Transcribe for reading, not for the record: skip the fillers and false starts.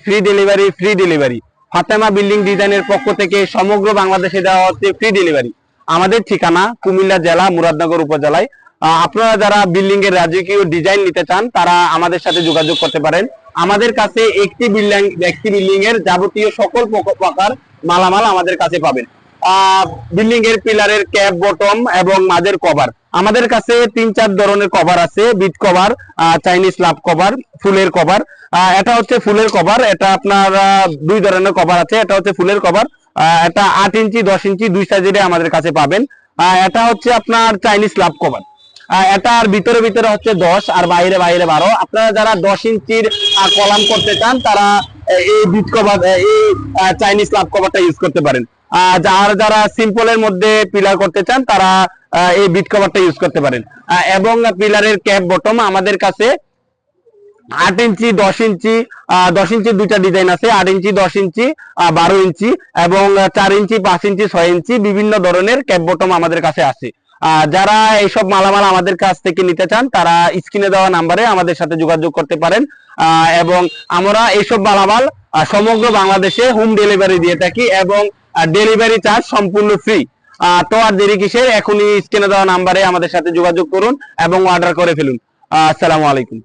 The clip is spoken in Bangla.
ফ্রি ডেলিভারি ফাতেমা বিল্ডিং ডিজাইনের পক্ষ থেকে সমগ্র বাংলাদেশে দেওয়া হচ্ছে ফ্রি ডেলিভারি। আমাদের ঠিকানা কুমিল্লা জেলা মুরাদনগর উপজেলায়। আপনারা যারা বিল্ডিং এর রাজকীয় ডিজাইন নিতে চান তারা আমাদের সাথে যোগাযোগ করতে পারেন। আমাদের কাছে একটি বিল্ডিং এর যাবতীয় সকল প্রকার মালামাল আমাদের কাছে পাবেন। বিল্ডিং এর পিলারের ক্যাপ, বটম এবং মাঝের কভার আমাদের কাছে 3-4 ধরনের কভার আছে। বিট কভার, চাইনিজ লাভ কভার, ফুলের কভার। এটা হচ্ছে ফুলের কভার। এটা আপনার 2 ধরনের কভার আছে। এটা হচ্ছে ফুলের কভার। এটা 8 ইঞ্চি 10 ইঞ্চি 2 সাইজের আমাদের কাছে পাবেন। এটা হচ্ছে আপনার চাইনিজ লাভ কভার। এটার ভিতরে হচ্ছে 10 আর বাইরে 12। আপনারা যারা 10 ইঞ্চির কলাম করতে চান তারা এই বিট কভার, এই চাইনিজ লাভ কভারটা ইউজ করতে পারেন। যারা সিম্পলের মধ্যে পিলার করতে চান তারা এই বিট কভারটা ইউজ করতে পারেন। এবং পিলারের ক্যাপ, বটম আমাদের কাছে 8 ইঞ্চি 10 ইঞ্চি 10 ইঞ্চি 2টা ডিজাইন আছে। 8 ইঞ্চি 10 ইঞ্চি 12 ইঞ্চি এবং 4 ইঞ্চি 5 ইঞ্চি 6 ইঞ্চি বিভিন্ন ধরনের ক্যাপ, বটম আমাদের কাছে আছে। যারা এইসব মালামাল আমাদের কাছ থেকে নিতে চান তারা স্ক্রিনে দেওয়া নাম্বারে আমাদের সাথে যোগাযোগ করতে পারেন। এবং আমরা এইসব মালামাল সমগ্র বাংলাদেশে হোম ডেলিভারি দিয়ে থাকি এবং ডেলিভারি চার্জ সম্পূর্ণ ফ্রি। তো আর দেরি কিসের, এখনই স্ক্রিনে দেওয়া নাম্বারে আমাদের সাথে যোগাযোগ করুন এবং অর্ডার করে ফেলুন। আসসালামু আলাইকুম।